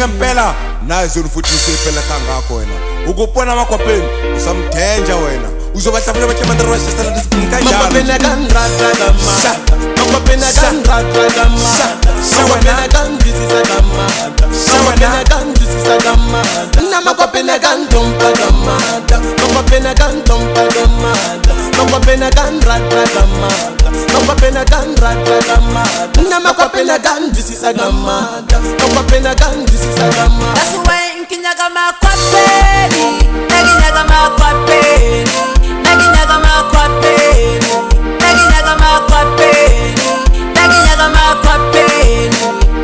ngempela nazi futhi usipheleka ngakho wena ukupona amakwapeni usamthenja wena uzobahlafuna bathemandara washesela disipini kanjalo makwapena kandratra kamada makwapena kandratra kamada makwapena kandisisa kamada makwapena kandisisa kamada na makwapena kandompa kamada makwapena kandompa kamada makwapena kandratra kamada makwapena kandratra kamada na makwapena kandisisa kamada makwapena kandisisa kamada. That's why inkinyaga makwapeni naginyaga makwapeni naginyaga makwapeni naginyaga makwapeni naginyaga makwapeni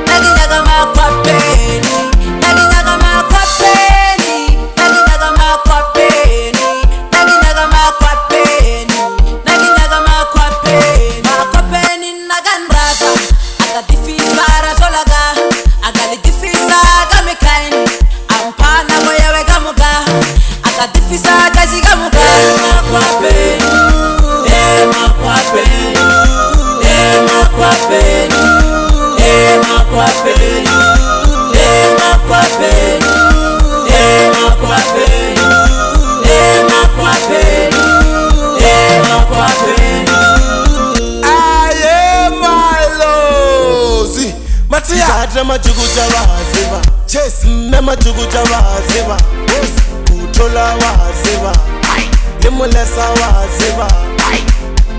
naginyaga makwapeni naginyaga makwapeni naginyaga makwapeni naginyaga makwapeni naginyaga makwapeni makwapeni nagandrata akadifisara zolaga agalidifisa kamikaini ampana moyewe kamuga akadifisa kazigamuga makwapeni makwapeni makwapeni makwapeni makwapeni makwapeni makwapeni makwapeni aye malozi Matia Zatra majugu jawaziva Chase na majugu jawaziva Utola waziva Limulesa waziva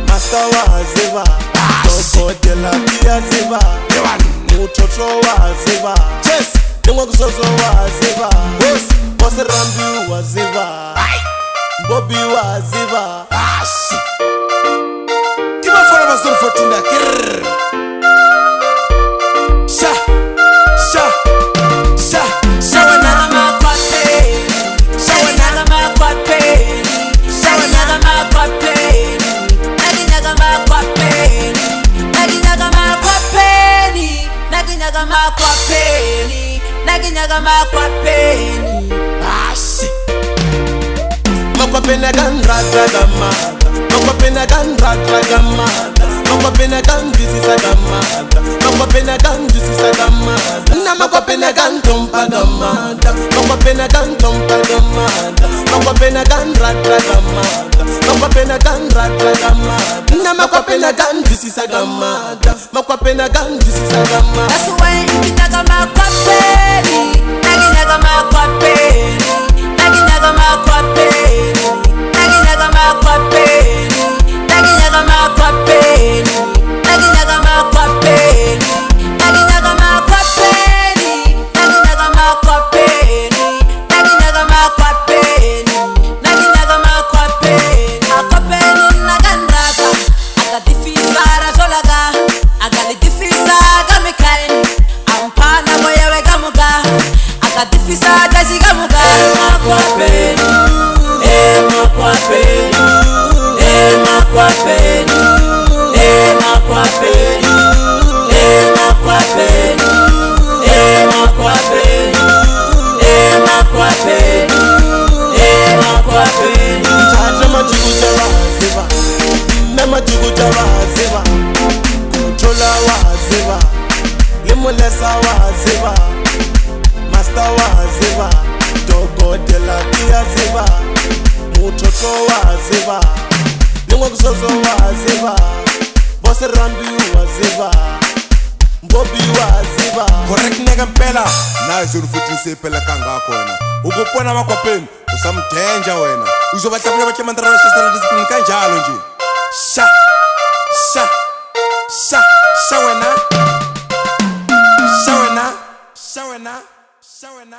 Master waziva Tokodela pia ziva Mutoto waziva Chase Ningwa kusozo waziva Bose rambi waziva Bobby waziva Asi Kiba fora basuru fotinda Kirrrr naginyaga makwapeni Asi makwapena kandratra kamada makwapena kandratra kamada makwapena kandisisa kamada makwapena kandisisa kamada na makwapena kandompa kamada makwapena kandompa kamada makwapena kandratra kamada makwapena kandratra kamada na makwapena kandisisa kamada makwapena kandisisa kamada. That's why inkinyaga makwapeni naginyaga makwapeni naginyaga makwapeni naginyaga makwapeni naginyaga makwapeni naginyaga makwapeni naginyaga makwapeni naginyaga makwapeni naginyaga makwapeni naginyaga makwapeni makwapeni nagandrata akadifisara zolaga agalidifisa kamikaini ampana moyewe kamuga akadifisa kazigamuga makwapeni makwapeni makwapeni makwapeni makwapeni makwapeni makwapeni makwapeni Zatra majugu jawaziva na majugu jawaziva Kutola waziva Limulesa waziva Master waziva Tokodela pia ziva Mutoto waziva Ningwa kusozo waziva Bose rambi waziva Bobby waziva Correct ngempela nazi futhi usipheleka ngakho wena ukupona amakwapeni usamthenja wena uzobahlafuna bathemandara washesela disipini kanjalo nje sha wena sha wena